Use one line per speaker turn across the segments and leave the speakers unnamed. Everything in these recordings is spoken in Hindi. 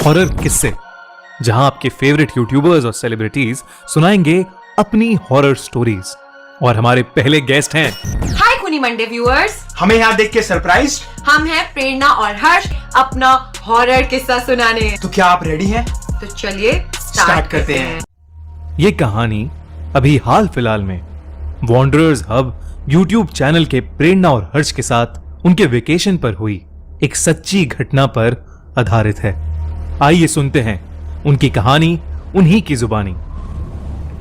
हॉरर किस्से, जहां आपके फेवरेट यूट्यूबर्स और सेलिब्रिटीज सुनाएंगे अपनी हॉरर स्टोरीज। और हमारे पहले गेस्ट हैं
हाय खूनी मंडे व्यूअर्स,
हमें यहाँ देख के सरप्राइज।
हम हैं प्रेरणा और हर्ष अपना हॉरर किस्सा सुनाने।
तो क्या आप रेडी हैं?
तो चलिए
स्टार्ट करते हैं।
ये कहानी अभी हाल फिलहाल में वॉन्डरर्स हब यूट्यूब चैनल के प्रेरणा और हर्ष के साथ उनके वेकेशन पर हुई एक सच्ची घटना पर आधारित है। आइए सुनते हैं उनकी कहानी उन्हीं की जुबानी।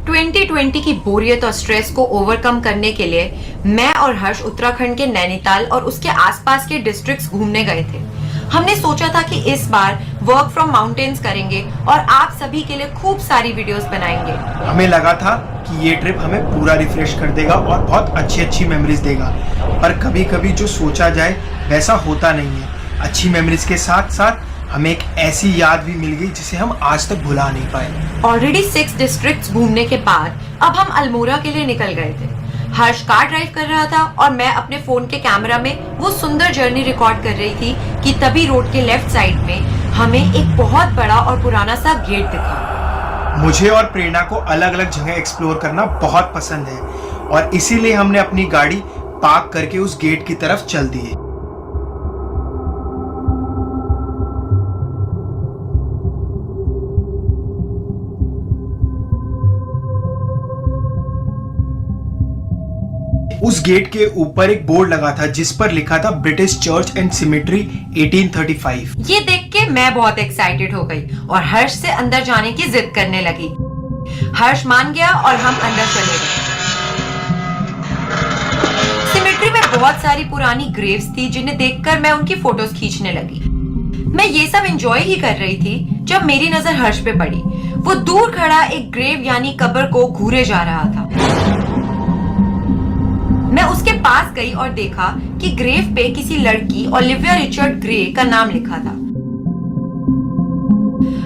2020 की बोरियत और स्ट्रेस को ओवरकम करने के लिए मैं और हर्ष उत्तराखंड के नैनीताल और उसके आसपास के डिस्ट्रिक्ट्स घूमने गए थे। हमने सोचा था कि इस बार वर्क फ्रॉम माउंटेन्स करेंगे और आप सभी के लिए खूब सारी वीडियोस बनाएंगे।
हमें लगा था कि ये ट्रिप हमें पूरा रिफ्रेश कर देगा और बहुत अच्छी मेमोरीज देगा, पर कभी कभी जो सोचा जाए वैसा होता नहीं है। अच्छी मेमोरीज के साथ साथ हमें एक ऐसी याद भी मिल गई जिसे हम आज तक भुला नहीं पाए।
ऑलरेडी 6 डिस्ट्रिक्ट्स घूमने के बाद अब हम अल्मोड़ा के लिए निकल गए थे। हर्ष कार ड्राइव कर रहा था और मैं अपने फोन के कैमरा में वो सुंदर जर्नी रिकॉर्ड कर रही थी कि तभी रोड के लेफ्ट साइड में हमें एक बहुत बड़ा और पुराना सा गेट दिखा।
मुझे और प्रेरणा को अलग अलग जगह एक्सप्लोर करना बहुत पसंद है और इसीलिए हमने अपनी गाड़ी पार्क करके उस गेट की तरफ चल दिए। उस गेट के ऊपर एक बोर्ड लगा था जिस पर लिखा था ब्रिटिश चर्च एंड सिमेट्री 1835।
ये देख के मैं बहुत एक्साइटेड हो गई और हर्ष से अंदर जाने की जिद करने लगी। हर्ष मान गया और हम अंदर चले गए। सिमेट्री में बहुत सारी पुरानी ग्रेव्स थी जिन्हें देखकर मैं उनकी फोटोज खींचने लगी। मैं ये सब एंजॉय ही कर रही थी जब मेरी नजर हर्ष पे पड़ी। वो दूर खड़ा एक ग्रेव यानी कब्र को घूरे जा रहा था। मैं उसके पास गई और देखा कि ग्रेव पे किसी लड़की ओलिविया रिचर्ड ग्रे का नाम लिखा था।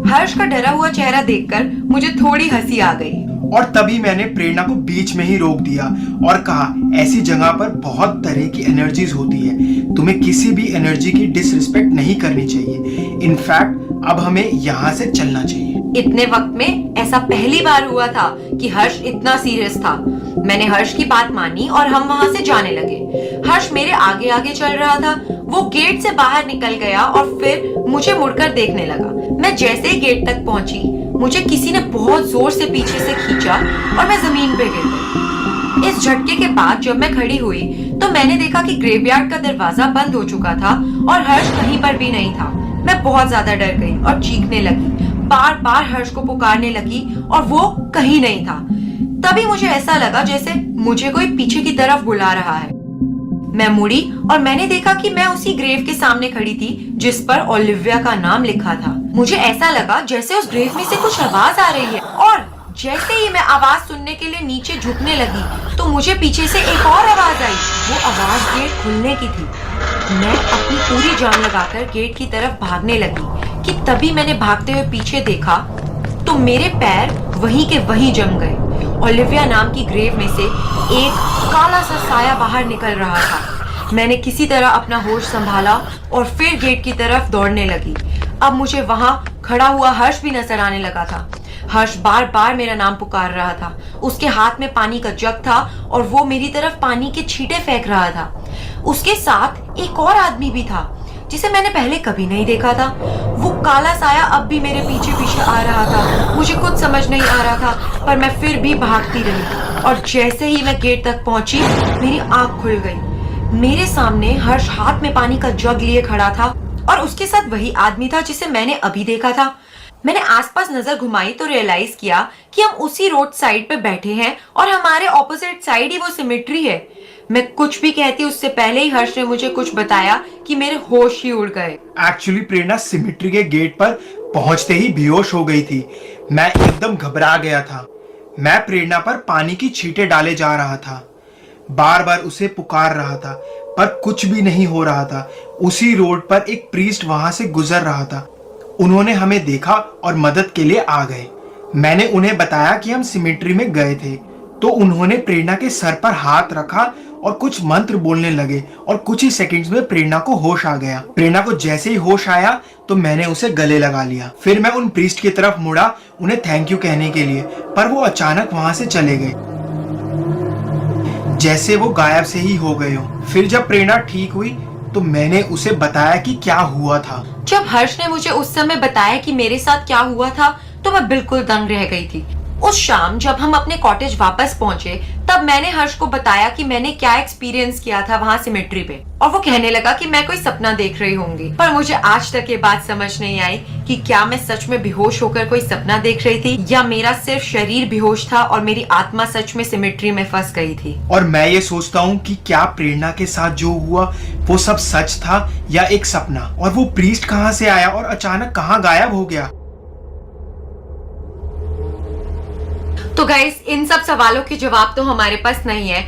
हर्ष का डरा हुआ चेहरा देखकर मुझे थोड़ी हंसी आ गई
और तभी मैंने प्रेरणा को बीच में ही रोक दिया और कहा, ऐसी जगह पर बहुत तरह की एनर्जीज होती है, तुम्हें किसी भी एनर्जी की डिसरिस्पेक्ट नहीं करनी चाहिए। इनफैक्ट अब हमें यहाँ से चलना चाहिए।
इतने वक्त में ऐसा पहली बार हुआ था कि हर्ष इतना सीरियस था। मैंने हर्ष की बात मानी और हम वहां से जाने लगे। हर्ष मेरे आगे आगे चल रहा था। वो गेट से बाहर निकल गया और फिर मुझे मुड़कर देखने लगा। मैं जैसे ही गेट तक पहुंची, मुझे किसी ने बहुत जोर से पीछे से खींचा और मैं जमीन पे गिर गई। इस झटके के बाद जब मैं खड़ी हुई तो मैंने देखा कि ग्रेवयार्ड का दरवाजा बंद हो चुका था और हर्ष कहीं पर भी नहीं था। मैं बहुत ज्यादा डर गई और चीखने लगी। बार बार हर्ष को पुकारने लगी और वो कहीं नहीं था। तभी मुझे ऐसा लगा जैसे मुझे कोई पीछे की तरफ बुला रहा है। मैं मुड़ी और मैंने देखा कि मैं उसी ग्रेव के सामने खड़ी थी जिस पर ओलिविया का नाम लिखा था। मुझे ऐसा लगा जैसे उस ग्रेव में से कुछ आवाज आ रही है और जैसे ही मैं आवाज सुनने के लिए नीचे झुकने लगी तो मुझे पीछे से एक और आवाज आई। वो आवाज गेट खुलने की थी। मैं अपनी पूरी जान लगाकर गेट की तरफ भागने लगी कि तभी मैंने भागते हुए पीछे देखा तो मेरे पैर वहीं के वहीं जम गए। ओलिविया नाम की ग्रेव में से एक काला सा साया बाहर निकल रहा था। मैंने किसी तरह अपना होश संभाला और फिर गेट की तरफ दौड़ने लगी। अब मुझे वहां खड़ा हुआ हर्ष भी नजर आने लगा था। हर्ष बार बार मेरा नाम पुकार रहा था। उसके हाथ में पानी का जग था और वो मेरी तरफ पानी के छींटे फेंक रहा था। उसके साथ एक और आदमी भी था जिसे मैंने पहले कभी नहीं देखा था। वो काला साया अब भी मेरे पीछे पीछे आ रहा था। मुझे खुद समझ नहीं आ रहा था पर मैं फिर भी भागती रही और जैसे ही मैं गेट तक पहुंची मेरी आंख खुल गई। मेरे सामने हर्ष हाथ में पानी का जग लिए खड़ा था और उसके साथ वही आदमी था जिसे मैंने अभी देखा था। मैंने आसपास नजर घुमाई तो रियलाइज किया कि हम उसी रोड साइड पे बैठे हैं और हमारे ऑपोजिट साइड ही वो सिमेट्री है। मैं कुछ भी कहती उससे पहले ही हर्ष ने मुझे कुछ बताया कि मेरे होश ही उड़ गए।
एक्चुअली प्रेरणा सिमेट्री के गेट पर पहुंचते ही बेहोश हो गई थी। मैं एकदम घबरा गया था। मैं प्रेरणा पर पानी की छींटे डाले जा रहा था, बार बार उसे पुकार रहा था पर कुछ भी नहीं हो रहा था। उसी रोड पर एक प्रीस्ट वहां से गुजर रहा था। उन्होंने हमें देखा और मदद के लिए आ गए। मैंने उन्हें बताया कि हम सिमेट्री में गए थे तो उन्होंने प्रेरणा के सर पर हाथ रखा और कुछ मंत्र बोलने लगे और कुछ ही सेकंड्स में प्रेरणा को होश आ गया। प्रेरणा को जैसे ही होश आया तो मैंने उसे गले लगा लिया। फिर मैं उन प्रीस्ट की तरफ मुड़ा उन्हें थैंक यू कहने के लिए, पर वो अचानक वहां से चले गए जैसे वो गायब से ही हो गए हो। फिर जब प्रेरणा ठीक हुई तो मैंने उसे बताया कि क्या हुआ था।
जब हर्ष ने मुझे उस समय बताया कि मेरे साथ क्या हुआ था तो मैं बिल्कुल दंग रह गई थी। उस शाम जब हम अपने कॉटेज वापस पहुंचे तब मैंने हर्ष को बताया कि मैंने क्या एक्सपीरियंस किया था वहां सिमेट्री पे, और वो कहने लगा कि मैं कोई सपना देख रही होंगी। पर मुझे आज तक ये बात समझ नहीं आई कि क्या मैं सच में बेहोश होकर कोई सपना देख रही थी या मेरा सिर्फ शरीर बेहोश था और मेरी आत्मा सच में सिमेट्री में फंस गई थी।
और मैं ये सोचता हूँ कि क्या प्रेरणा के साथ जो हुआ वो सब सच था या एक सपना, और वो प्रीस्ट कहाँ से आया और अचानक कहाँ गायब हो गया।
तो गाइस, इन सब सवालों के जवाब तो हमारे पास नहीं है,